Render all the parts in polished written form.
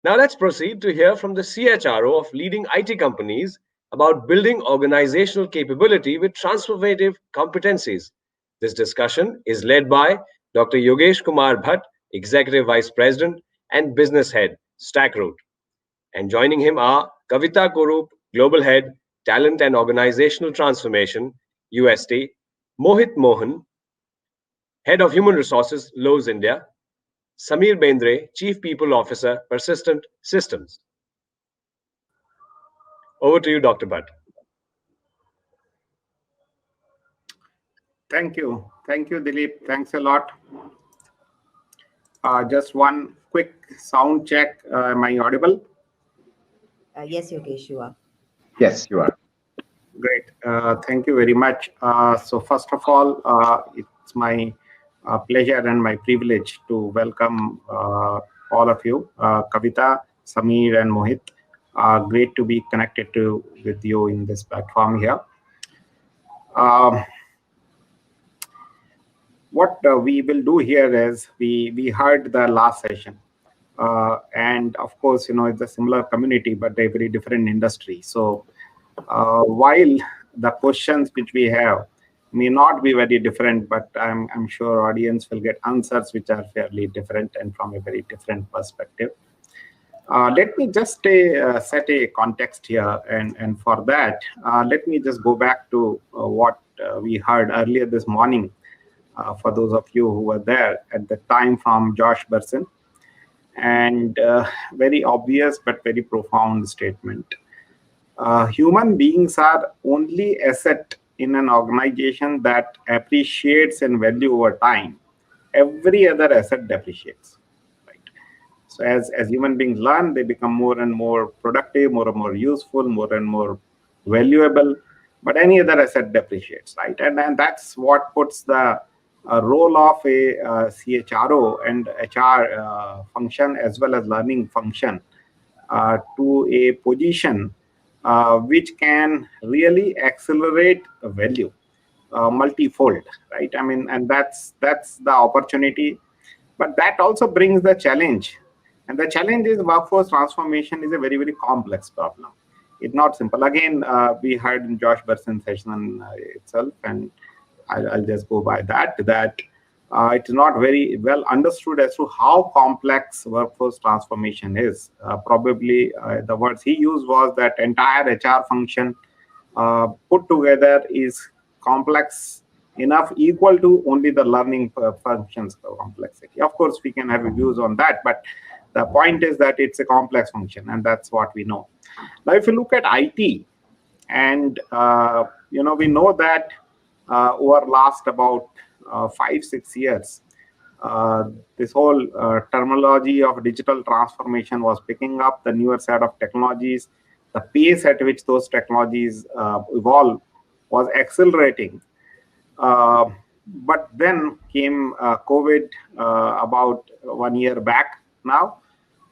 Now let's proceed to hear from the CHRO of leading IT companies about building organizational capability with transformative competencies. This discussion is led by Dr. Yogesh Kumar Bhatt, Executive Vice President and Business Head, Stackroot. And joining him are Kavita Kurup, Global Head, Talent and Organizational Transformation, UST, Mohit Mohan, Head of Human Resources, Lowe's India, Samir Bendre, Chief People Officer, Persistent Systems. Over to you, Dr. Bhatt. Thank you. Thank you, Dilip. Thanks a lot. Just one quick sound check. Am I audible? Yes, Yogesh, you are. Yes, you are. Great. Thank you very much. So first of all, it's my pleasure and my privilege to welcome all of you, Kavita, Samir, and Mohit. Great to be connected with you in this platform here. What we will do here is we heard the last session. And of course, it's a similar community, but a very different industry. So while the questions which we have may not be very different, but I'm sure audience will get answers which are fairly different and from a very different perspective. Let me just set a context here, and for that, let me just go back to what we heard earlier this morning. For those of you who were there at the time from Josh Bersin, and very obvious but very profound statement. Human beings are only asset in an organization that appreciates and value over time. Every other asset depreciates. Right? So as human beings learn, they become more and more productive, more and more useful, more and more valuable. But any other asset depreciates, right? And that's what puts the role of a CHRO and HR function as well as learning function to a position which can really accelerate value multifold, right? I mean, and that's the opportunity, but that also brings the challenge. And the challenge is workforce transformation is a very, very complex problem. It's not simple. Again, we heard in Josh Bersin's session itself, and I'll just go by that it's not very well understood as to how complex workforce transformation is. Probably the words he used was that entire HR function put together is complex enough, equal to only the learning functions complexity. Of course, we can have views on that, but the point is that it's a complex function, and that's what we know. Now, if you look at IT, and we know that over last about 5-6 years, this whole terminology of digital transformation was picking up. The newer set of technologies, the pace at which those technologies evolve was accelerating. But then came COVID about 1 year back now.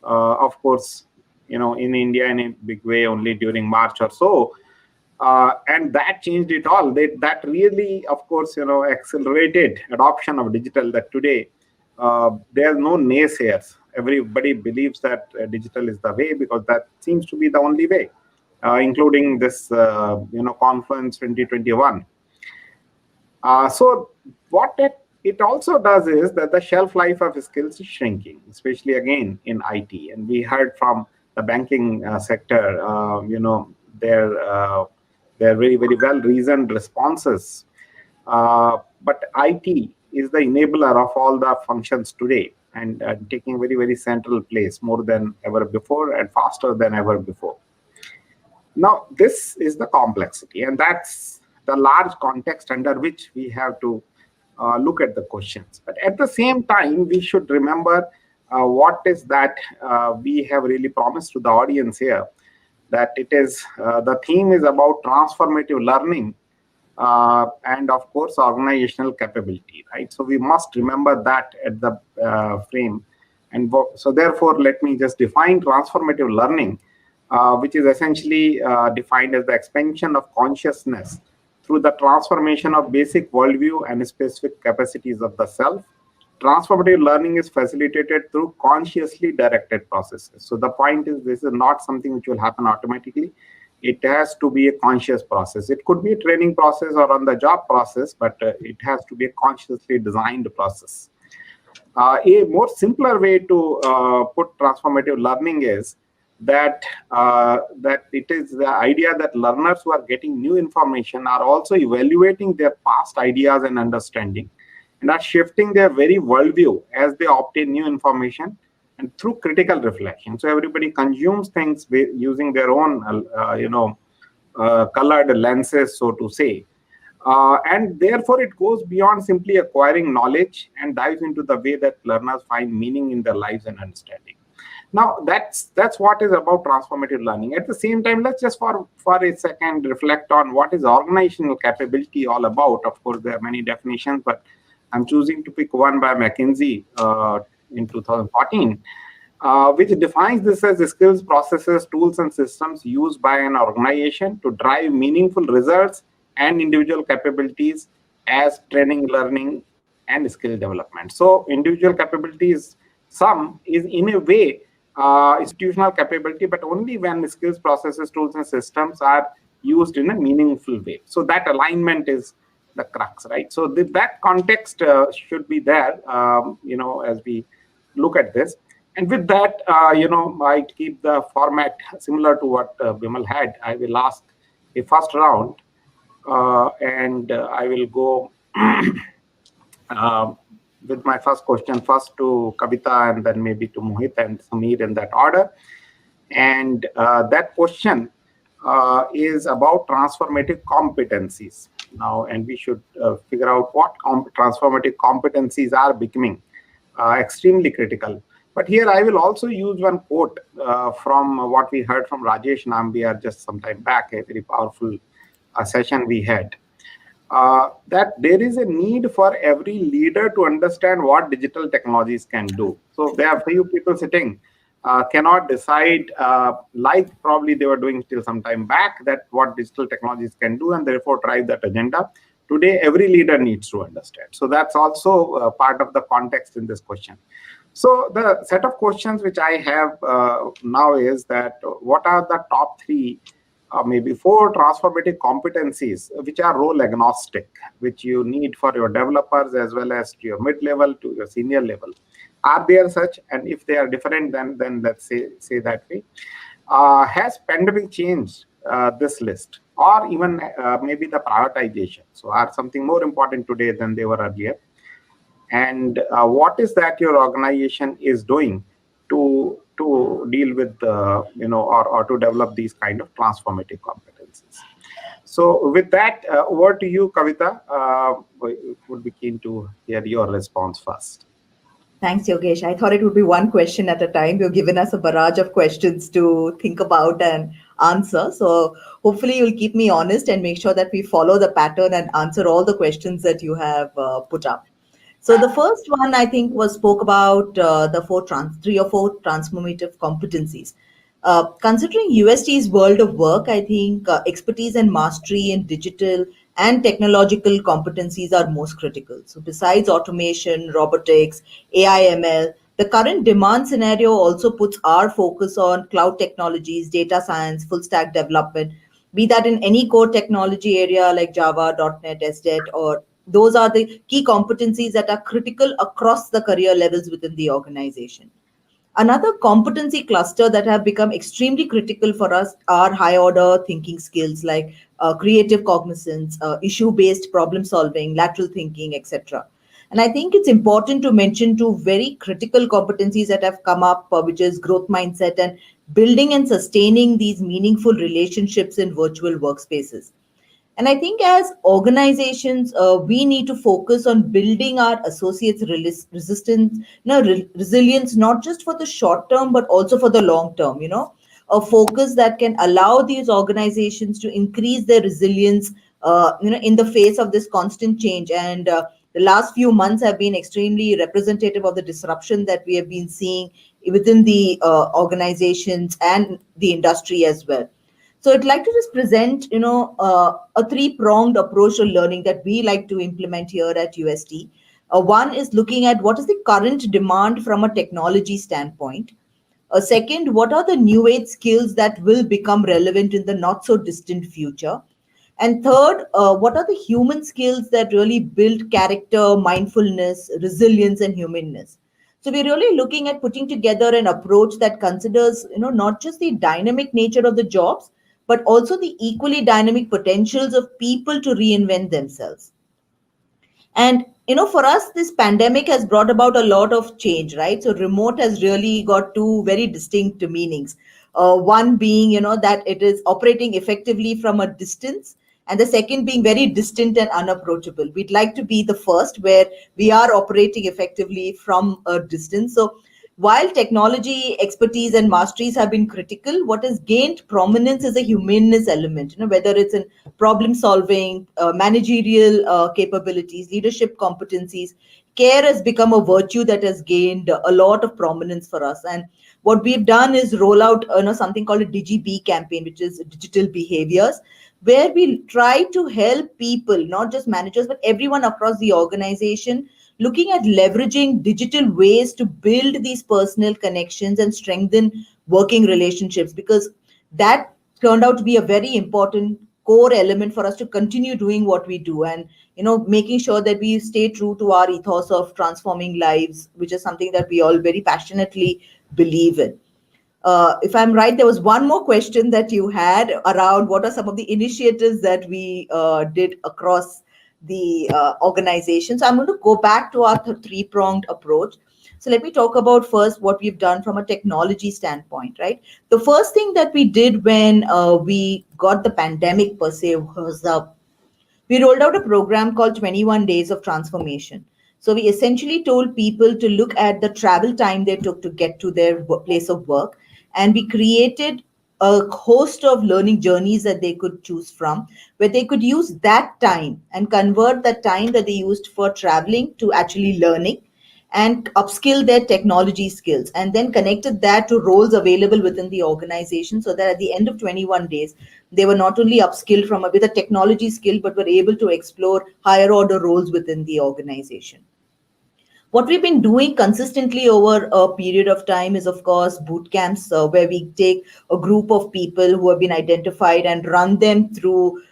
Of course, in India in a big way only during March or so. And that changed it all. That really, of course, accelerated adoption of digital. That today, there are no naysayers. Everybody believes that digital is the way, because that seems to be the only way, including this, Confluence 2021. So what it also does is that the shelf life of skills is shrinking, especially again in IT. And we heard from the banking sector, they're very, very well-reasoned responses. But IT is the enabler of all the functions today, and taking very, very central place, more than ever before and faster than ever before. Now, this is the complexity, and that's the large context under which we have to look at the questions. But at the same time, we should remember what is that we have really promised to the audience here, that it is the theme is about transformative learning and of course organizational capability, right? So we must remember that at the frame. And so therefore, let me just define transformative learning, which is essentially defined as the expansion of consciousness through the transformation of basic worldview and specific capacities of the self transformative learning is facilitated through consciously directed processes. So the point is, this is not something which will happen automatically. It has to be a conscious process. It could be a training process or on the job process, but it has to be a consciously designed process. A more simpler way to put transformative learning is that that it is the idea that learners who are getting new information are also evaluating their past ideas and understanding, and are shifting their very worldview as they obtain new information and through critical reflection. So everybody consumes things using their own, colored lenses, so to say. And therefore, it goes beyond simply acquiring knowledge and dives into the way that learners find meaning in their lives and understanding. Now, that's what is about transformative learning. At the same time, let's just for a second reflect on what is organizational capability all about. Of course, there are many definitions, but I'm choosing to pick one by McKinsey in 2014, which defines this as the skills, processes, tools, and systems used by an organization to drive meaningful results and individual capabilities as training, learning, and skill development. So individual capabilities, some is in a way institutional capability, but only when skills, processes, tools, and systems are used in a meaningful way. So that alignment is the crux, right? So that context should be there, as we look at this. And with that, I keep the format similar to what Bimal had. I will ask a first round, and I will go with my first question first to Kavita, and then maybe to Mohit and Samir in that order. And that question is about transformative competencies now, and we should figure out what transformative competencies are becoming extremely critical. But here I will also use one quote from what we heard from Rajesh Nambiar just some time back, a very powerful session we had. That there is a need for every leader to understand what digital technologies can do. So there are few people sitting cannot decide, like probably they were doing till some time back, that what digital technologies can do, and therefore drive that agenda. Today, every leader needs to understand. So that's also part of the context in this question. So the set of questions which I have now is that what are the top three, maybe four transformative competencies which are role agnostic, which you need for your developers as well as to your mid-level to your senior level? Are there such? And if they are different, then let's say that way. Has pandemic changed this list, or even maybe the prioritization? So are something more important today than they were earlier? And what is that your organization is doing to deal with or to develop these kind of transformative competencies? So with that, over to you, Kavita. Would be keen to hear your response first. Thanks, Yogesh. I thought it would be one question at a time. You've given us a barrage of questions to think about and answer. So hopefully you'll keep me honest and make sure that we follow the pattern and answer all the questions that you have put up. So the first one I think was spoke about the three or four transformative competencies. Considering UST's world of work, I think expertise and mastery in digital and technological competencies are most critical. So besides automation, robotics, AI, ML, the current demand scenario also puts our focus on cloud technologies, data science, full stack development, be that in any core technology area like Java, .NET, SDET, or those are the key competencies that are critical across the career levels within the organization. Another competency cluster that have become extremely critical for us are high order thinking skills like creative cognizance, issue based problem solving, lateral thinking, etc. And I think it's important to mention two very critical competencies that have come up, which is growth mindset and building and sustaining these meaningful relationships in virtual workspaces. And I think as organizations, we need to focus on building our associates' resistance, resilience, not just for the short term, but also for the long term. A focus that can allow these organizations to increase their resilience, in the face of this constant change. And the last few months have been extremely representative of the disruption that we have been seeing within the organizations and the industry as well. So I'd like to just present, a three-pronged approach to learning that we like to implement here at UST. One is looking at what is the current demand from a technology standpoint. Second, what are the new age skills that will become relevant in the not so distant future? And third, what are the human skills that really build character, mindfulness, resilience, and humanness? So we're really looking at putting together an approach that considers, not just the dynamic nature of the jobs, but also the equally dynamic potentials of people to reinvent themselves. And for us, this pandemic has brought about a lot of change, right? So remote has really got two very distinct meanings. One being, that it is operating effectively from a distance, and the second being very distant and unapproachable. We'd like to be the first, where we are operating effectively from a distance. So while technology expertise and masteries have been critical, what has gained prominence is a humaneness element, whether it's in problem solving, managerial capabilities, leadership competencies. Care has become a virtue that has gained a lot of prominence for us. And what we've done is roll out something called a DigiB campaign, which is digital behaviors, where we try to help people, not just managers, but everyone across the organization, looking at leveraging digital ways to build these personal connections and strengthen working relationships, because that turned out to be a very important core element for us to continue doing what we do, and making sure that we stay true to our ethos of transforming lives, which is something that we all very passionately believe in. If I'm right, there was one more question that you had around what are some of the initiatives that we did across the organization. So I'm going to go back to our three-pronged approach. So let me talk about first what we've done from a technology standpoint, right? The first thing that we did when we got the pandemic per se was we rolled out a program called 21 Days of Transformation. So we essentially told people to look at the travel time they took to get to their place of work. And we created a host of learning journeys that they could choose from, where they could use that time and convert that time that they used for traveling to actually learning and upskill their technology skills, and then connected that to roles available within the organization, so that at the end of 21 days they were not only upskilled with a technology skill, but were able to explore higher order roles within the organization. What we've been doing consistently over a period of time is, of course, boot camps, where we take a group of people who have been identified and run them through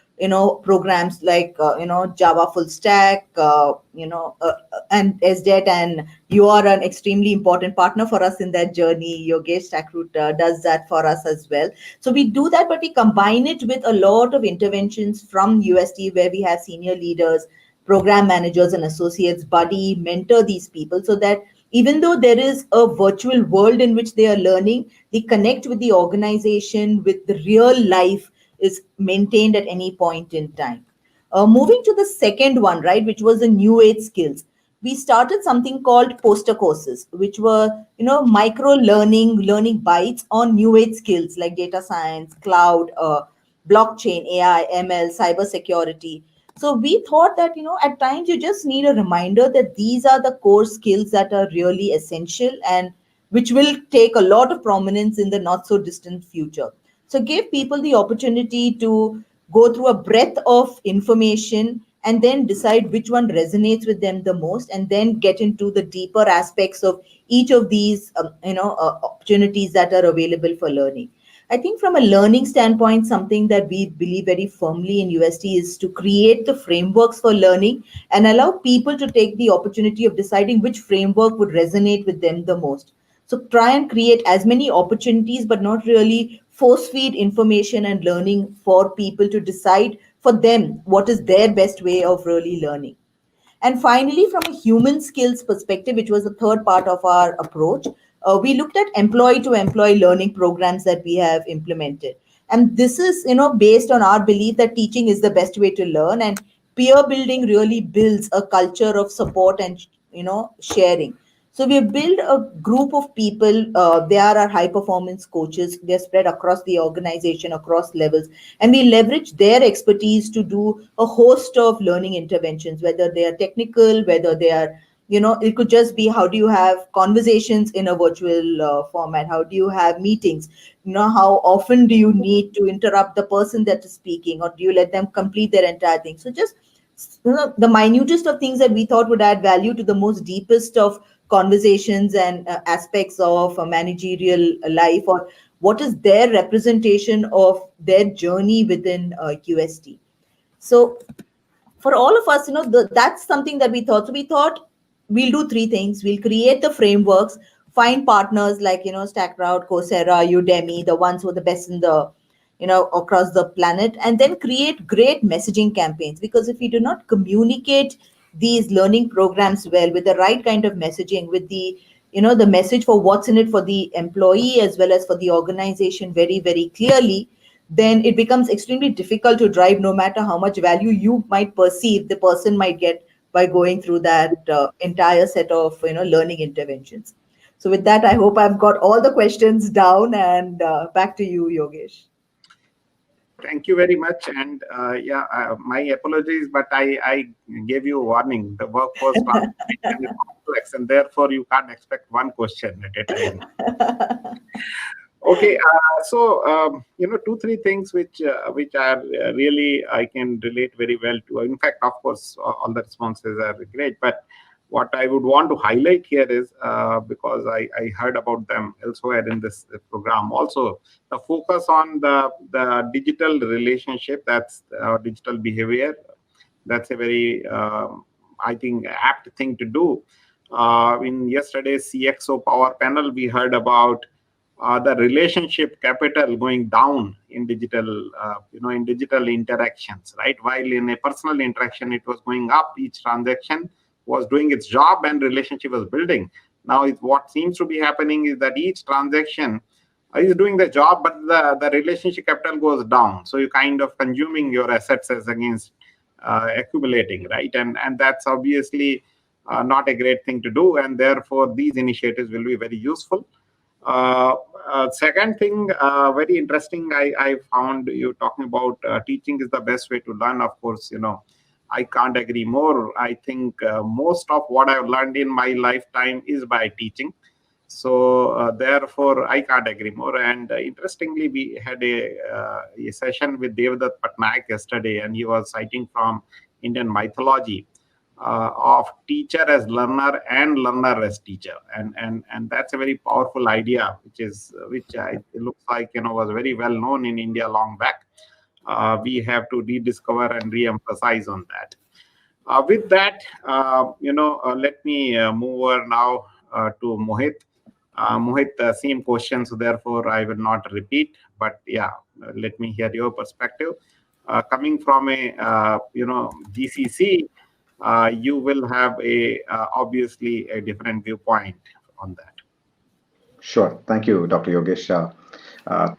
programs like Java full stack, and SDET. And you are an extremely important partner for us in that journey. Yogesh Takrut does that for us as well. So we do that, but we combine it with a lot of interventions from UST, where we have senior leaders, program managers and associates buddy mentor these people, so that even though there is a virtual world in which they are learning, they connect with the organization, with the real life is maintained at any point in time. Moving to the second one, right, which was the new age skills, we started something called poster courses, which were micro learning bites on new age skills like data science, cloud, blockchain, AI, ML, cyber security. So we thought that, at times you just need a reminder that these are the core skills that are really essential and which will take a lot of prominence in the not so distant future. So give people the opportunity to go through a breadth of information and then decide which one resonates with them the most, and then get into the deeper aspects of each of these opportunities that are available for learning. I think from a learning standpoint, something that we believe very firmly in UST is to create the frameworks for learning and allow people to take the opportunity of deciding which framework would resonate with them the most. So try and create as many opportunities, but not really force feed information and learning for people to decide for them what is their best way of really learning. And finally, from a human skills perspective, which was the third part of our approach, we looked at employee to employee learning programs that we have implemented. And this is, based on our belief that teaching is the best way to learn, and peer building really builds a culture of support and, sharing. So we have built a group of people. They are our high performance coaches. They're spread across the organization, across levels, and we leverage their expertise to do a host of learning interventions, whether they are technical, whether they are, it could just be how do you have conversations in a virtual format? How do you have meetings? How often do you need to interrupt the person that is speaking, or do you let them complete their entire thing? So just the minutest of things that we thought would add value to the most deepest of conversations and aspects of managerial life, or what is their representation of their journey within QST. So for all of us, that's something that we thought. So we thought we'll do three things. We'll create the frameworks, find partners like, StackCrowd, Coursera, Udemy, the ones who are the best in the, across the planet, and then create great messaging campaigns. Because if we do not communicate these learning programs well with the right kind of messaging, with the, the message for what's in it for the employee as well as for the organization very, very clearly, then it becomes extremely difficult to drive, no matter how much value you might perceive the person might get by going through that entire set of learning interventions. So with that, I hope I've got all the questions down, and back to you, Yogesh. Thank you very much. And my apologies, but I gave you a warning. The workforce transformation is complex, and therefore you can't expect one question at a time. Okay, two, three things which are really I can relate very well to. In fact, of course, all the responses are great, but what I would want to highlight here is because I heard about them elsewhere in this program also, the focus on the digital relationship, that's digital behavior. That's a very, I think, apt thing to do. In yesterday's CXO Power panel, we heard about the relationship capital going down in digital, in digital interactions, right? While in a personal interaction, it was going up. Each transaction was doing its job and relationship was building. Now, what seems to be happening is that each transaction is doing the job, but the relationship capital goes down. So you're kind of consuming your assets as against accumulating, right? And that's obviously not a great thing to do. And therefore, these initiatives will be very useful. Second thing, very interesting, I found you talking about teaching is the best way to learn. Of course, I can't agree more. I think most of what I've learned in my lifetime is by teaching. So therefore, I can't agree more. And interestingly, we had a session with Devdutt Pattanaik yesterday, and he was citing from Indian mythology of teacher as learner and learner as teacher, and that's a very powerful idea, which it looks like was very well known in India long back. We have to rediscover and re-emphasize on that. With that, let me move over now to Mohit. Mohit, same question, so therefore I will not repeat. But yeah, let me hear your perspective. Coming from a GCC, you will have obviously a different viewpoint on that. Sure. Thank you, Dr. Yogesh.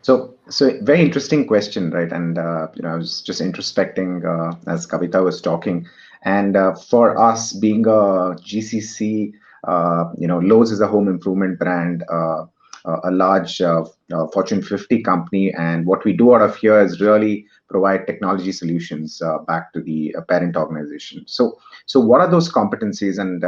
So very interesting question, right? And I was just introspecting as Kavita was talking, and for us being a GCC, Lowe's is a home improvement brand, a large Fortune 50 company, and what we do out of here is really provide technology solutions back to the parent organization. So what are those competencies? And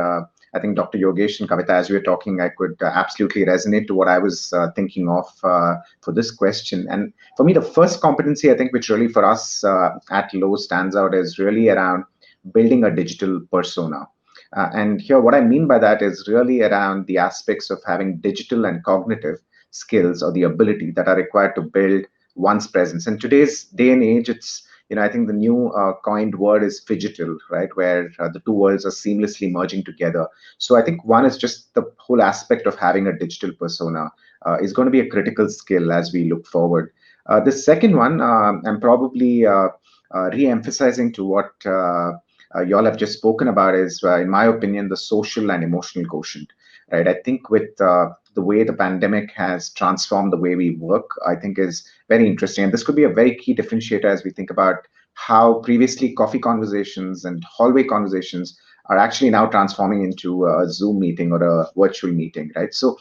I think Dr. Yogesh and Kavita, as we were talking, I could absolutely resonate to what I was thinking of for this question. And for me, the first competency, I think, which really for us at Lowe's stands out is really around building a digital persona. And here, what I mean by that is really around the aspects of having digital and cognitive skills or the ability that are required to build one's presence. In today's day and age, it's I think the new coined word is phygital, right? Where the two worlds are seamlessly merging together. So I think one is just the whole aspect of having a digital persona is going to be a critical skill as we look forward. The second one, I'm probably re-emphasizing to what you all have just spoken about is, in my opinion, the social and emotional quotient, right? I think with the way the pandemic has transformed the way we work, I think is very interesting. And this could be a very key differentiator as we think about how previously coffee conversations and hallway conversations are actually now transforming into a Zoom meeting or a virtual meeting, right? So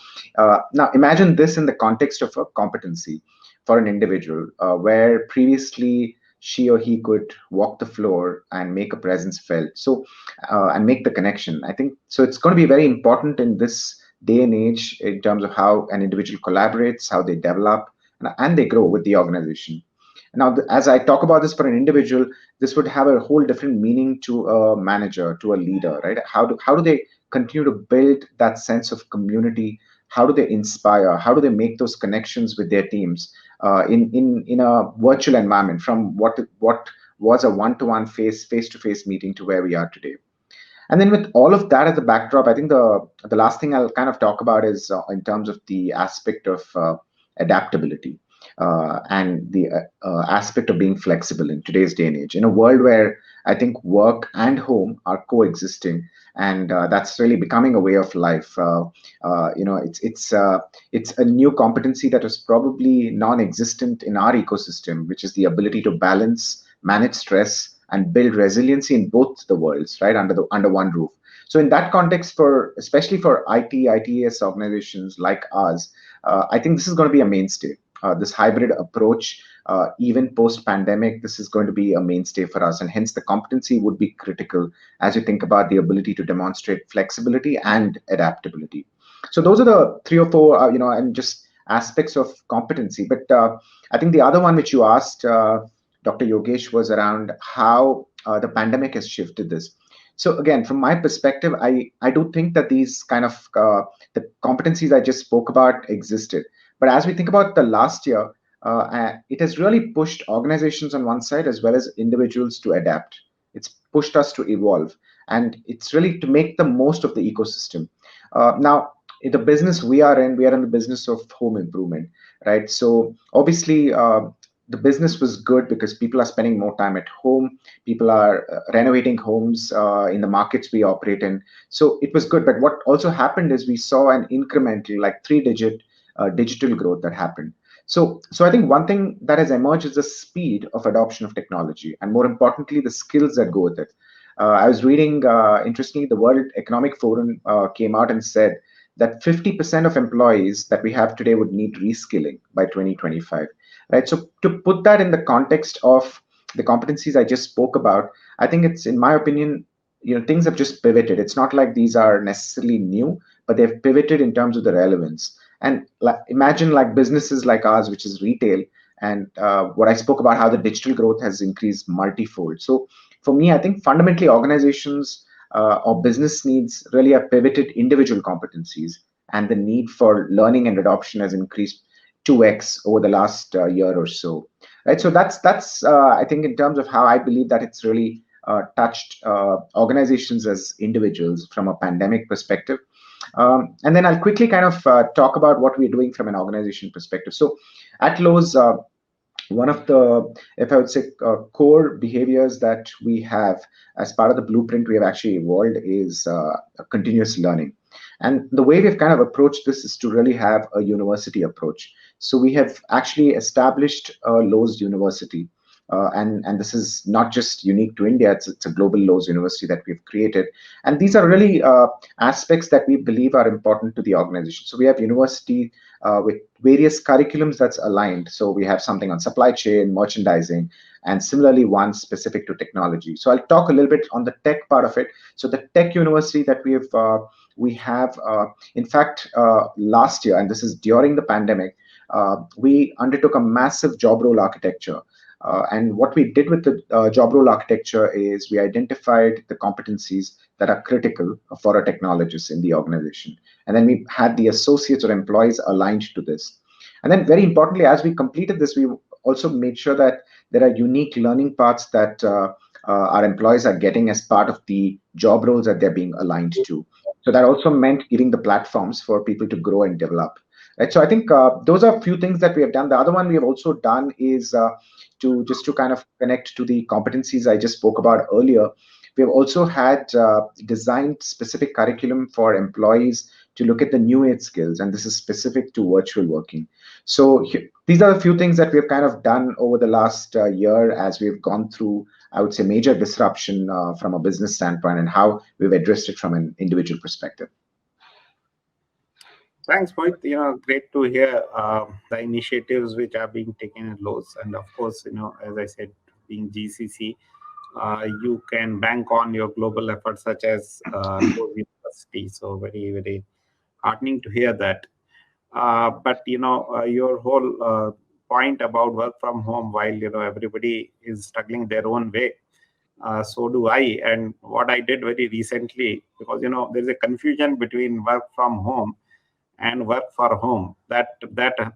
now imagine this in the context of a competency for an individual where previously she or he could walk the floor and make a presence felt. So, and make the connection. I think, so it's going to be very important in this day and age in terms of how an individual collaborates, how they develop, and they grow with the organization. Now, as I talk about this for an individual, this would have a whole different meaning to a manager, to a leader, right? How do they continue to build that sense of community? How do they inspire? How do they make those connections with their teams in a virtual environment, from what was a one-to-one face-to-face meeting to where we are today? And then with all of that as a backdrop, I think the last thing I'll kind of talk about is in terms of the aspect of adaptability and the aspect of being flexible in today's day and age. In a world where I think work and home are coexisting, and that's really becoming a way of life. It's a new competency that was probably non-existent in our ecosystem, which is the ability to balance, manage stress, and build resiliency in both the worlds, right, under one roof. So in that context, for especially for ITES organizations like ours, I think this is going to be a mainstay. This hybrid approach, even post-pandemic, this is going to be a mainstay for us, and hence the competency would be critical as you think about the ability to demonstrate flexibility and adaptability. So those are the three or four, and just aspects of competency. But I think the other one which you asked, Dr. Yogesh, was around how the pandemic has shifted this. So again, from my perspective, I do think that these kind of the competencies I just spoke about existed. But as we think about the last year, it has really pushed organizations on one side as well as individuals to adapt. It's pushed us to evolve, and it's really to make the most of the ecosystem. Now, in the business we are in the business of home improvement, right? So obviously, the business was good because people are spending more time at home. People are renovating homes in the markets we operate in. So it was good. But what also happened is we saw an incremental, like three-digit digital growth that happened. So I think one thing that has emerged is the speed of adoption of technology, and more importantly, the skills that go with it. I was reading, interestingly, the World Economic Forum came out and said that 50% of employees that we have today would need reskilling by 2025, right? So to put that in the context of the competencies I just spoke about, I think it's, in my opinion, things have just pivoted. It's not like these are necessarily new, but they've pivoted in terms of the relevance. And imagine like businesses like ours, which is retail, and what I spoke about, how the digital growth has increased multifold. So for me, I think fundamentally organizations or business needs really have pivoted individual competencies, and the need for learning and adoption has increased 2x over the last year or so, right? So that's I think in terms of how I believe that it's really touched organizations as individuals from a pandemic perspective. And then I'll quickly kind of talk about what we're doing from an organization perspective. So at Lowe's, one of the, if I would say, core behaviors that we have as part of the blueprint we have actually evolved is continuous learning. And the way we've kind of approached this is to really have a university approach. So we have actually established a Lowe's University. And this is not just unique to India, it's a global Lowe's University that we've created. And these are really aspects that we believe are important to the organization. So we have university with various curriculums that's aligned. So we have something on supply chain, merchandising, and similarly one specific to technology. So I'll talk a little bit on the tech part of it. So the tech university that we have, in fact, last year, and this is during the pandemic, we undertook a massive job role architecture. And what we did with the job role architecture is we identified the competencies that are critical for a technologist in the organization. And then we had the associates or employees aligned to this. And then very importantly, as we completed this, we also made sure that there are unique learning paths that our employees are getting as part of the job roles that they're being aligned to. So that also meant giving the platforms for people to grow and develop. Right. So I think those are a few things that we have done. The other one we have also done is to kind of connect to the competencies I just spoke about earlier. We have also had designed specific curriculum for employees to look at the new age skills, and this is specific to virtual working. So these are a few things that we have kind of done over the last year as we've gone through, I would say, major disruption from a business standpoint, and how we've addressed it from an individual perspective. Thanks, Mohit. Great to hear the initiatives which are being taken at Lowe's. And of course, as I said, being GCC, you can bank on your global efforts such as Lowe's University. So very, very heartening to hear that. But your whole point about work from home, while everybody is struggling their own way, So do I. And what I did very recently, because there's a confusion between work from home and work for home. That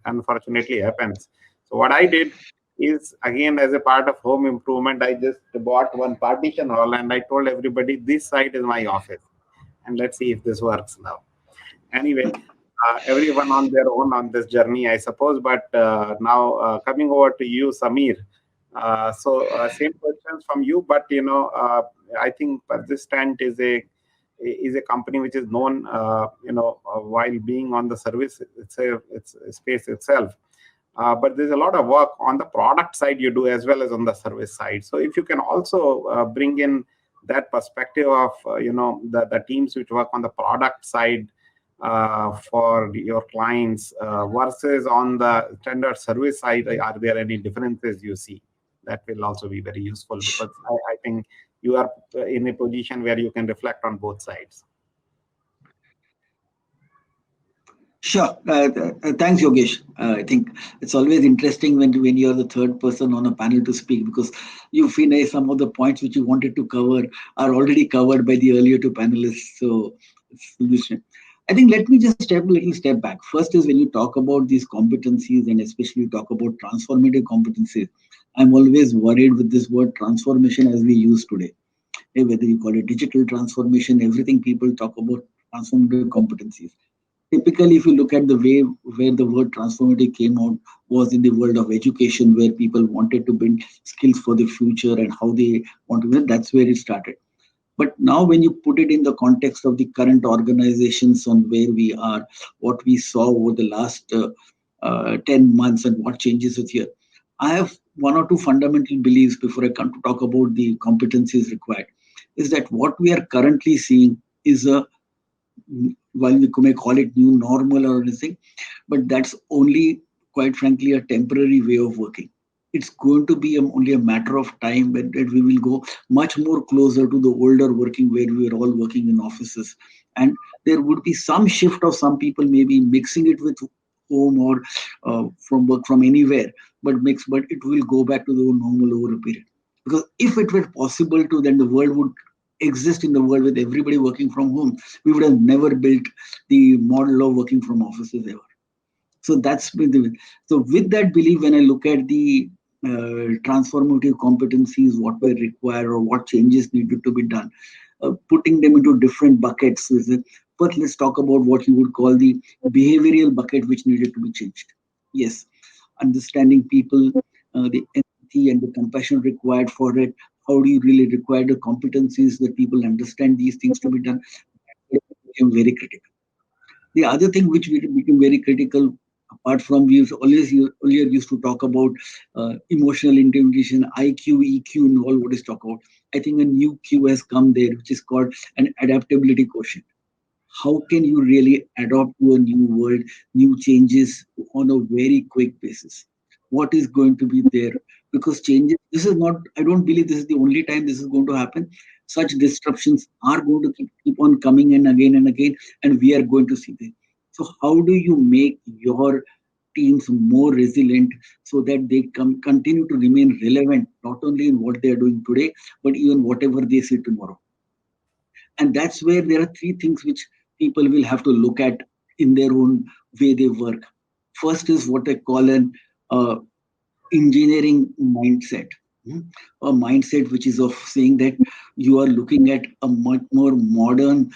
unfortunately happens. So what I did is, again, as a part of home improvement, I just bought one partition hall and I told everybody, this side is my office, and let's see if this works now. Anyway, everyone on their own on this journey, I suppose. But now coming over to you, Samir. Same questions from you, but I think Persistent is a company which is known, while being on the service its space itself. But there's a lot of work on the product side you do as well as on the service side. So if you can also bring in that perspective of the teams which work on the product side for your clients versus on the standard service side, are there any differences you see? That will also be very useful, because I think you are in a position where you can reflect on both sides. Sure. Thanks, Yogesh. I think it's always interesting when you're the third person on a panel to speak, because you feel some of the points which you wanted to cover are already covered by the earlier two panelists. So it's I think let me just step a little step back. First is when you talk about these competencies, and especially talk about transformative competencies, I'm always worried with this word transformation as we use today. Whether you call it digital transformation, everything people talk about transformative competencies. Typically, if you look at the way where the word transformative came out was in the world of education, where people wanted to build skills for the future and how they want to build. That's where it started. But now when you put it in the context of the current organizations on where we are, what we saw over the last 10 months and what changes is here, I have one or two fundamental beliefs before I come to talk about the competencies required. Is that what we are currently seeing is while we may call it new normal or anything, but that's only, quite frankly, a temporary way of working. It's going to be only a matter of time when we will go much more closer to the older working, where we are all working in offices. And there would be some shift of some people maybe mixing it with home or from work from anywhere, but it will go back to the normal over a period. Because if it were possible to, then the world would exist in the world with everybody working from home. We would have never built the model of working from offices ever. So that's been so with that belief, when I look at the transformative competencies, what were required or what changes needed to be done, putting them into different buckets. First, let's talk about what you would call the behavioral bucket, which needed to be changed. Yes, understanding people, the empathy and the compassion required for it. How do you really require the competencies that people understand these things to be done? It became very critical. The other thing which became very critical, apart from we earlier used to talk about emotional intimidation, IQ, EQ, and all what is talked about. I think a new Q has come there, which is called an adaptability quotient. How can you really adapt to a new world, new changes on a very quick basis? What is going to be there? Because changes, this is not, I don't believe this is the only time this is going to happen. Such disruptions are going to keep on coming in again and again, and we are going to see them. So how do you make your teams more resilient so that they continue to remain relevant, not only in what they are doing today, but even whatever they see tomorrow? And that's where there are three things which people will have to look at in their own way they work. First is what I call an engineering mindset. A mindset which is of saying that you are looking at a much more modern,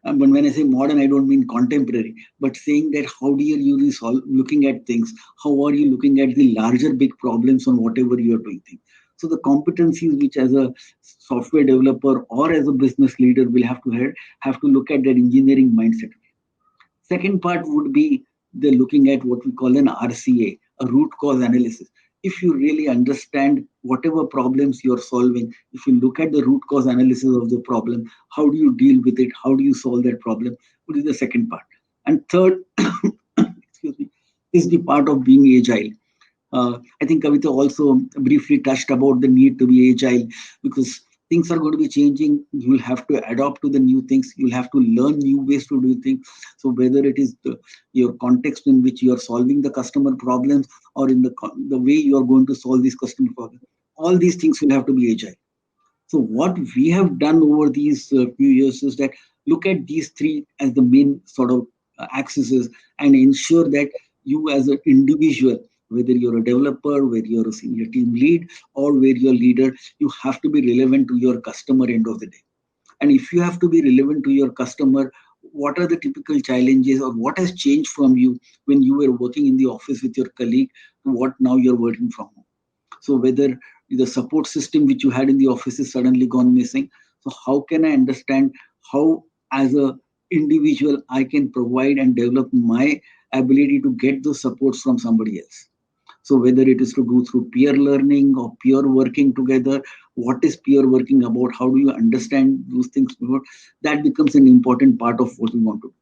and when I say modern, I don't mean contemporary, but saying that how do you resolve, looking at things, how are you looking at the larger big problems on whatever you are doing things. So the competencies which as a software developer or as a business leader will have to look at that engineering mindset. Second part would be the looking at what we call an RCA, a root cause analysis. If you really understand whatever problems you're solving, if you look at the root cause analysis of the problem, how do you deal with it? How do you solve that problem? What is the second part? And third, excuse me, is the part of being agile. I think Kavita also briefly touched about the need to be agile, because things are going to be changing. You will have to adapt to the new things. You'll have to learn new ways to do things. So whether it is your context in which you are solving the customer problems, or in the way you are going to solve these customer problems, all these things will have to be agile. So what we have done over these few years is that look at these three as the main sort of axes and ensure that you as an individual, whether you're a developer, whether you're a senior team lead, or where you're leader, you have to be relevant to your customer end of the day. And if you have to be relevant to your customer, what are the typical challenges or what has changed from you when you were working in the office with your colleague to what now you're working from home? So whether the support system which you had in the office is suddenly gone missing. So how can I understand how as a individual I can provide and develop my ability to get those supports from somebody else? So whether it is to do through peer learning or peer working together, what is peer working about? How do you understand those things? That becomes an important part of what we want to do.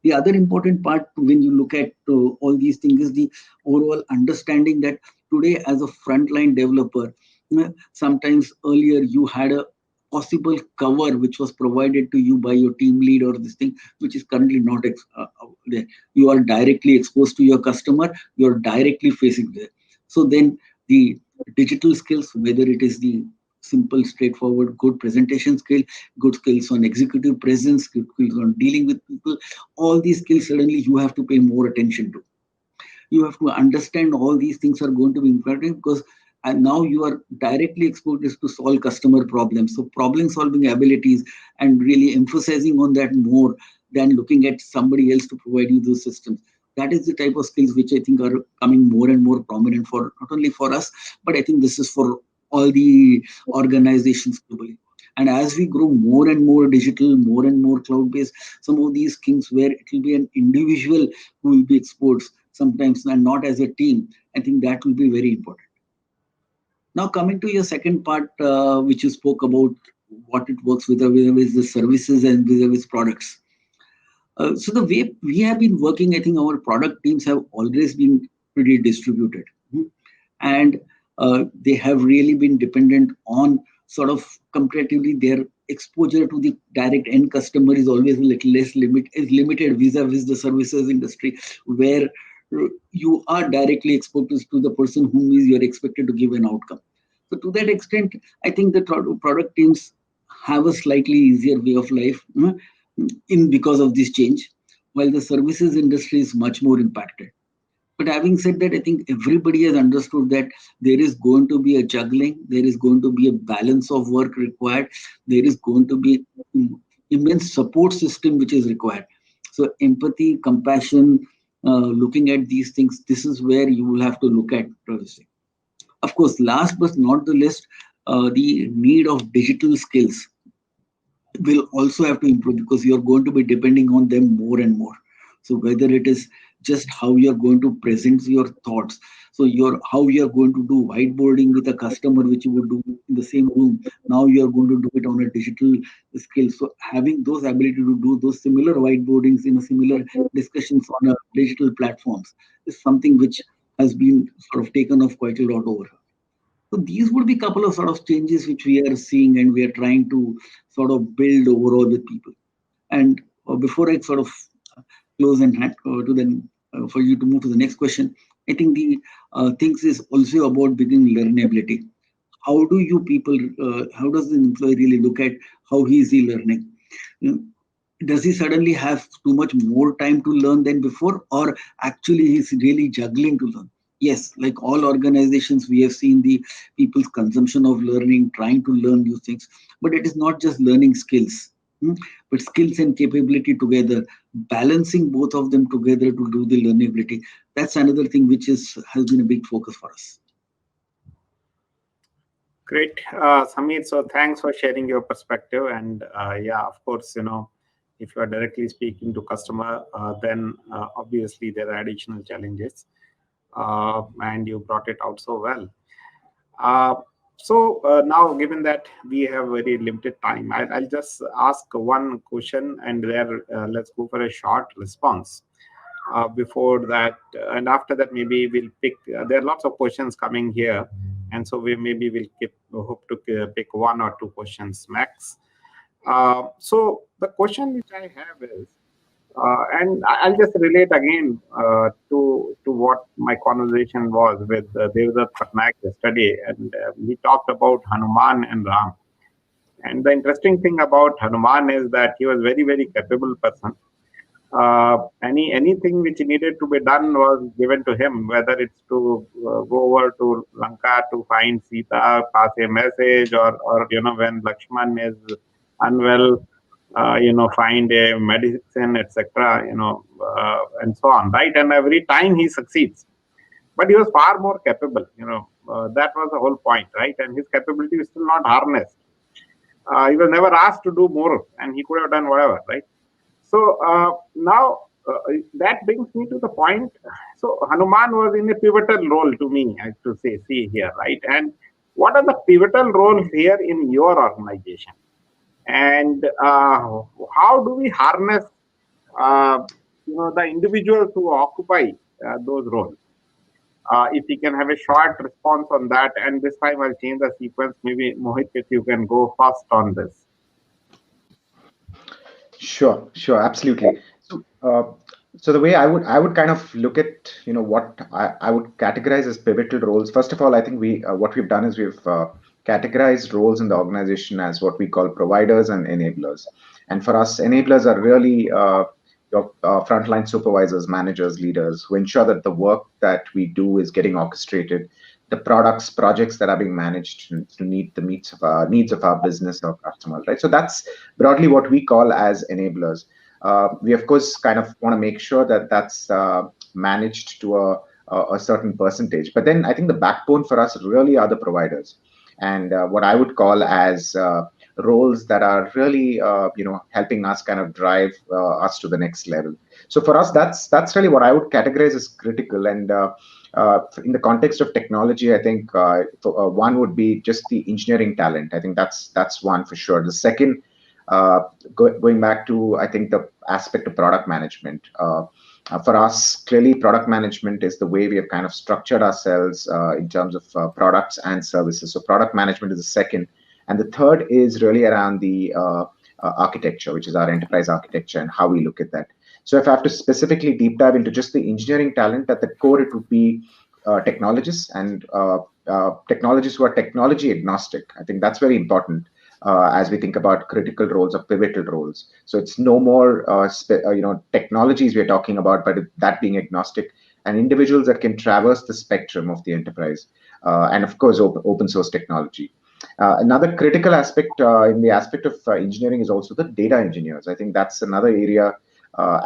The other important part when you look at all these things is the overall understanding that today as a frontline developer, sometimes earlier you had a possible cover which was provided to you by your team lead or this thing, which is currently not there. You are directly exposed to your customer, you are directly facing there. So then the digital skills, whether it is the simple, straightforward, good presentation skill, good skills on executive presence, good skills on dealing with people, all these skills suddenly you have to pay more attention to. You have to understand all these things are going to be important because and now you are directly exposed to solve customer problems. So problem solving abilities and really emphasizing on that more than looking at somebody else to provide you those systems. That is the type of skills which I think are coming more and more prominent for not only for us, but I think this is for all the organizations globally. And as we grow more and more digital, more and more cloud-based, some of these things where it will be an individual who will be exposed sometimes and not as a team, I think that will be very important. Now, coming to your second part, which you spoke about what it works with the services and with products. So the way we have been working, I think our product teams have always been pretty distributed. And they have really been dependent on sort of comparatively their exposure to the direct end customer is always a little less limited vis-a-vis the services industry, where you are directly exposed to the person whom is you're expected to give an outcome. So to that extent, I think the product teams have a slightly easier way of life in because of this change, while the services industry is much more impacted. But having said that, I think everybody has understood that there is going to be a juggling, there is going to be a balance of work required, there is going to be immense support system which is required. So empathy, compassion, looking at these things, this is where you will have to look at everything. Of course, last but not the least, the need of digital skills will also have to improve because you're going to be depending on them more and more. So whether it is just how you're going to present your thoughts, so how you're going to do whiteboarding with a customer, which you would do in the same room, now you're going to do it on a digital skill. So having those ability to do those similar whiteboardings in a similar discussions on a digital platforms is something which has been sort of taken off quite a lot over. So these would be a couple of sort of changes which we are seeing and we are trying to sort of build overall with people. And before I sort of close and hand to then for you to move to the next question, I think the things is also about beginning learnability. How do you people, how does the employee really look at how he is learning? Does he suddenly have too much more time to learn than before, or actually he's really juggling to learn? Yes, like all organizations, we have seen the people's consumption of learning, trying to learn new things, but it is not just learning skills, but skills and capability together, balancing both of them together to do the learnability. That's another thing which has been a big focus for us. Great, Samir. So thanks for sharing your perspective. And yeah, of course, if you are directly speaking to customer, then obviously there are additional challenges, and you brought it out so well. So now, given that we have very limited time, I'll just ask one question, and there let's go for a short response. Before that, and after that, maybe we'll pick. There are lots of questions coming here, and so we'll hope to pick one or two questions max. So the question which I have is, and I'll just relate again to what my conversation was with Devdutt Pattanaik yesterday, and we talked about Hanuman and Ram. And the interesting thing about Hanuman is that he was very, very capable person. Anything which needed to be done was given to him, whether it's to go over to Lanka to find Sita, pass a message, or when Lakshman is unwell, find a medicine, etc. And so on, right? And every time he succeeds, but he was far more capable. That was the whole point, right? And his capability is still not harnessed. He was never asked to do more, and he could have done whatever, right? So now that brings me to the point. So Hanuman was in a pivotal role to me, I have to say, see here, right? And what are the pivotal roles here in your organization? And how do we harness, the individuals who occupy those roles? If you can have a short response on that, and this time I'll change the sequence. Maybe Mohit, if you can go first on this. Sure, absolutely. So the way I would kind of look at what I would categorize as pivotal roles. First of all, I think we what we've done is we've categorized roles in the organization as what we call providers and enablers. And for us, enablers are really your frontline supervisors, managers, leaders who ensure that the work that we do is getting orchestrated, the projects that are being managed to meet the needs of our business or customers, right? So that's broadly what we call as enablers. We of course kind of want to make sure that that's managed to a certain percentage, but then I think the backbone for us really are the providers, and what I would call as roles that are really helping us kind of drive us to the next level. So for us, that's really what I would categorize as critical. And in the context of technology, I think one would be just the engineering talent. I think that's one for sure. The second, going back to, I think, the aspect of product management. For us, clearly, product management is the way we have kind of structured ourselves in terms of products and services. So product management is the second. And the third is really around the architecture, which is our enterprise architecture and how we look at that. So if I have to specifically deep dive into just the engineering talent, at the core, it would be technologists and technologists who are technology agnostic. I think that's very important as we think about critical roles or pivotal roles. So it's no more technologies we're talking about, but that being agnostic, and individuals that can traverse the spectrum of the enterprise, and of course open source technology. Another critical aspect in the aspect of engineering is also the data engineers. I think that's another area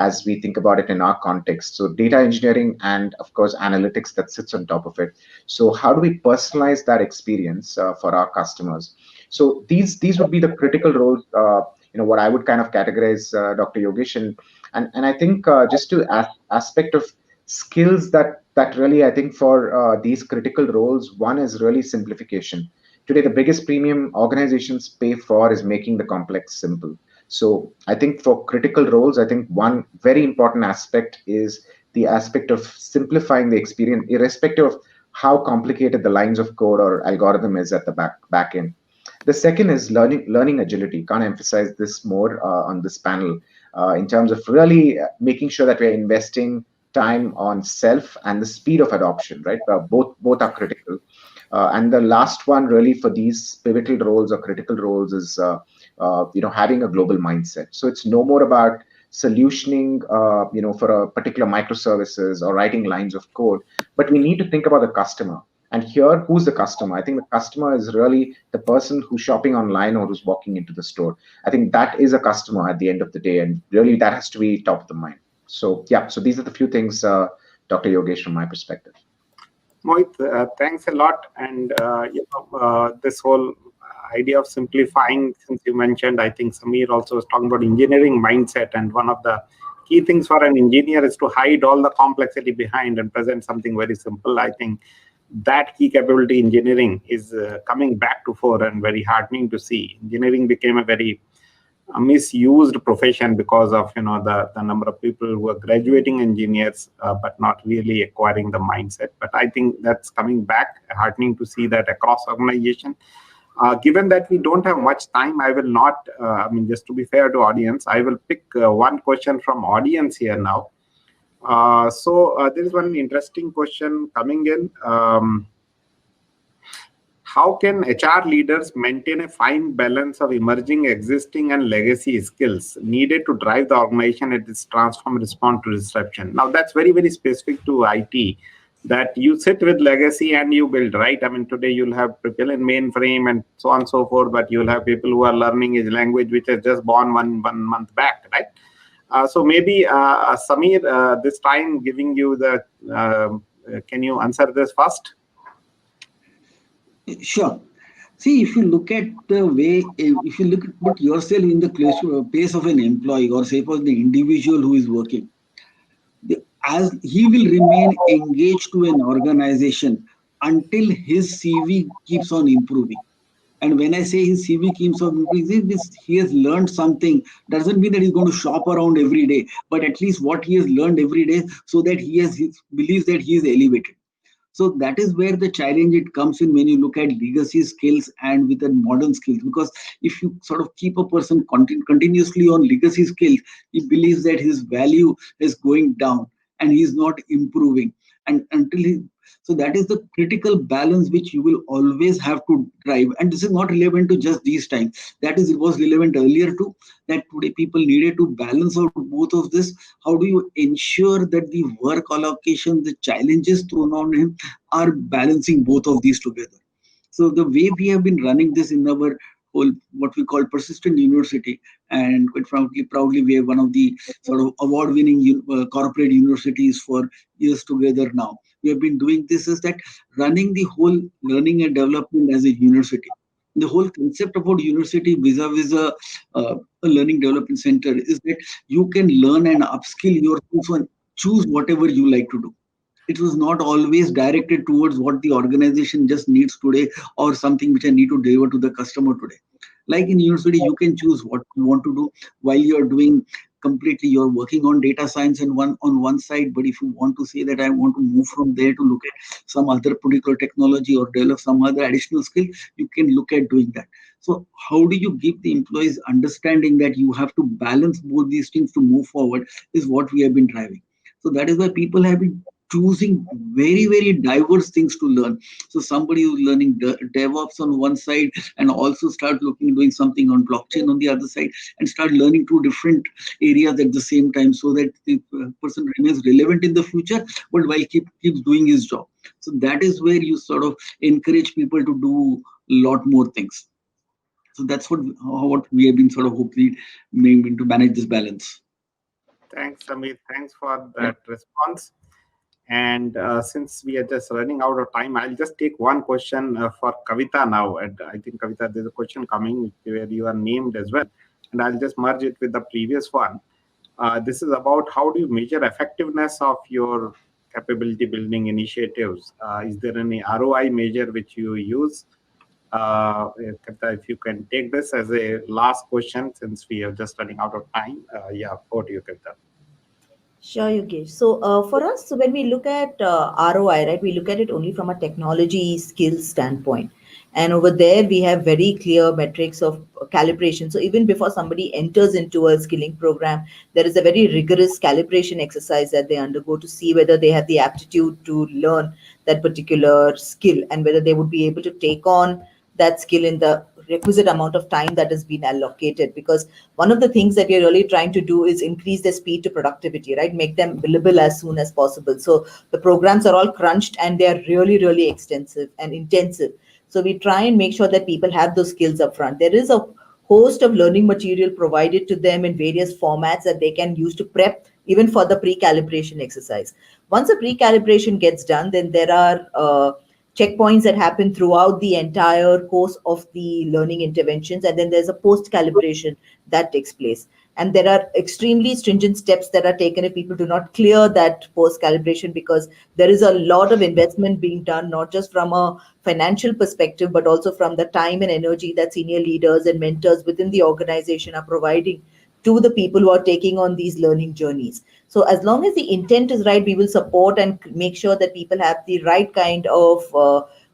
as we think about it in our context. So data engineering and of course analytics that sits on top of it. So how do we personalize that experience for our customers? So these would be the critical roles. What I would kind of categorize, Dr. Yogesh, and I think just to aspect of skills that really, I think, for these critical roles, one is really simplification. Today, the biggest premium organizations pay for is making the complex simple. So I think for critical roles, I think one very important aspect is the aspect of simplifying the experience, irrespective of how complicated the lines of code or algorithm is at the back end. The second is learning agility. Can't emphasize this more on this panel in terms of really making sure that we're investing time on self and the speed of adoption, right? Both are critical. And the last one really for these pivotal roles or critical roles is having a global mindset. So it's no more about solutioning for a particular microservices or writing lines of code, but we need to think about the customer. And here, who's the customer? I think the customer is really the person who's shopping online or who's walking into the store. I think that is a customer at the end of the day, and really that has to be top of the mind. So yeah, so these are the few things, Dr. Yogesh, from my perspective. Mohit, thanks a lot. And this whole idea of simplifying, since you mentioned, I think Samir also was talking about engineering mindset, and one of the key things for an engineer is to hide all the complexity behind and present something very simple. I think that key capability engineering is coming back to fore, and very heartening to see. Engineering became a very misused profession because of the number of people who are graduating engineers but not really acquiring the mindset. But I think that's coming back, heartening to see that across organization. Given that we don't have much time, I will not, just to be fair to audience, I will pick one question from audience here now. So there is one interesting question coming in. how can HR leaders maintain a fine balance of emerging, existing, and legacy skills needed to drive the organization at its transform response to disruption? Now, that's very, very specific to IT, that you sit with legacy and you build, right? I mean, today you'll have people in mainframe and so on and so forth, but you'll have people who are learning a language which has just born one month back, right? So maybe Samir, this time giving you the, can you answer this first? Sure. See, if you look at the way, if you look at put yourself in the place of an employee, or say for the individual who is working, as he will remain engaged to an organization until his CV keeps on improving. And when I say his CV keeps on improving, he has learned something. Doesn't mean that he's going to shop around every day, but at least what he has learned every day, so that he believes that he is elevated. So that is where the challenge it comes in when you look at legacy skills and with the modern skills. Because if you sort of keep a person continuously on legacy skills, he believes that his value is going down and he's not improving. And until he, so that is the critical balance which you will always have to drive. And this is not relevant to just these times. That is, it was relevant earlier too, that today people needed to balance out both of this. How do you ensure that the work allocation, the challenges thrown on him are balancing both of these together? So the way we have been running this in our whole, what we call persistent university, and quite frankly, proudly, we are one of the sort of award-winning corporate universities for years together now. We have been doing this, is that running the whole learning and development as a university. The whole concept about university vis-a-vis a learning development center is that you can learn and upskill yourself and choose whatever you like to do. It was not always directed towards what the organization just needs today or something which I need to deliver to the customer today. Like in university, you can choose what you want to do while you're doing completely, you're working on data science and on one side, but if you want to say that I want to move from there to look at some other particular technology or develop some other additional skill, you can look at doing that. So how do you give the employees understanding that you have to balance both these things to move forward is what we have been driving. So that is why people have been choosing very, very diverse things to learn. So somebody who's learning DevOps on one side and also start doing something on blockchain on the other side, and start learning two different areas at the same time, so that the person remains relevant in the future, but while keeps doing his job. So that is where you sort of encourage people to do a lot more things. So that's what we have been sort of hopefully maybe to manage this balance. Thanks, Samir. Thanks for that response. And since we are just running out of time, I'll just take one question for Kavita now. And I think, Kavita, there's a question coming where you are named as well. And I'll just merge it with the previous one. This is about how do you measure effectiveness of your capability building initiatives? Is there any ROI measure which you use? Kavita, if you can take this as a last question, since we are just running out of time. Over to you, Kavita. Sure, Yogesh. So for us, so when we look at ROI, right, we look at it only from a technology skills standpoint. And over there, we have very clear metrics of calibration. So even before somebody enters into a skilling program, there is a very rigorous calibration exercise that they undergo to see whether they have the aptitude to learn that particular skill and whether they would be able to take on that skill in the requisite amount of time that has been allocated. Because one of the things that we're really trying to do is increase their speed to productivity, right? Make them billable as soon as possible. So the programs are all crunched and they're really, really extensive and intensive. So we try and make sure that people have those skills up front. There is a host of learning material provided to them in various formats that they can use to prep even for the pre-calibration exercise. Once the pre-calibration gets done, then there are checkpoints that happen throughout the entire course of the learning interventions, and then there's a post calibration that takes place, and there are extremely stringent steps that are taken if people do not clear that post calibration, because there is a lot of investment being done, not just from a financial perspective but also from the time and energy that senior leaders and mentors within the organization are providing to the people who are taking on these learning journeys. So as long as the intent is right, we will support and make sure that people have the right kind of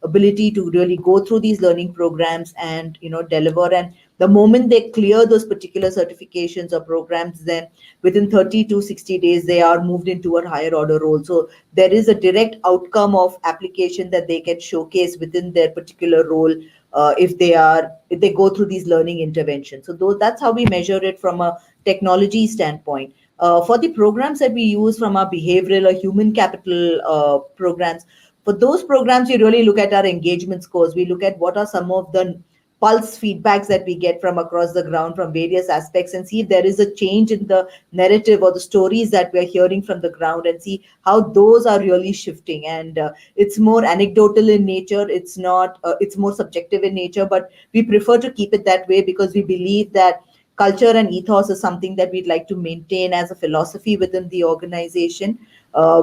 ability to really go through these learning programs and deliver and The moment they clear those particular certifications or programs, then within 30 to 60 days, they are moved into a higher order role. So there is a direct outcome of application that they can showcase within their particular role, if they go through these learning interventions. So that's how we measure it from a technology standpoint. For the programs that we use from our behavioral or human capital programs, for those programs, we really look at our engagement scores. We look at what are some of the pulse feedbacks that we get from across the ground from various aspects, and see if there is a change in the narrative or the stories that we're hearing from the ground, and see how those are really shifting. And it's more anecdotal in nature. It's not it's more subjective in nature, but we prefer to keep it that way because we believe that culture and ethos is something that we'd like to maintain as a philosophy within the organization.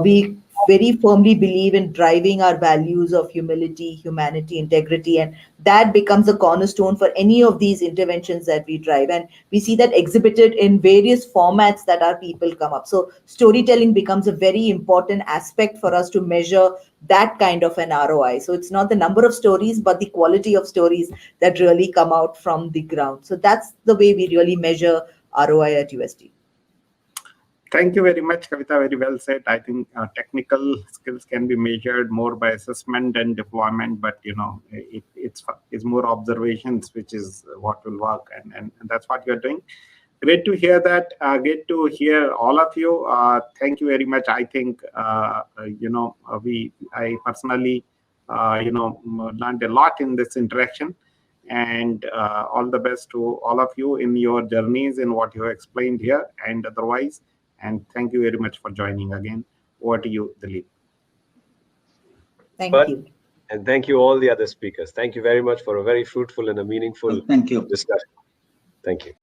We very firmly believe in driving our values of humility, humanity, integrity, and that becomes a cornerstone for any of these interventions that we drive. And we see that exhibited in various formats that our people come up. So storytelling becomes a very important aspect for us to measure that kind of an ROI. So it's not the number of stories, but the quality of stories that really come out from the ground. So that's the way we really measure ROI at UST. Thank you very much, Kavita. Very well said. I think technical skills can be measured more by assessment and deployment, but it's more observations, which is what will work, and that's what you're doing. Great to hear that. Great to hear all of you. Thank you very much. I think I personally learned a lot in this interaction, and all the best to all of you in your journeys and what you have explained here and otherwise. And thank you very much for joining again. Over to you, Dilip. Thank you. And thank you all the other speakers. Thank you very much for a very fruitful and a meaningful Thank you. discussion. Thank you.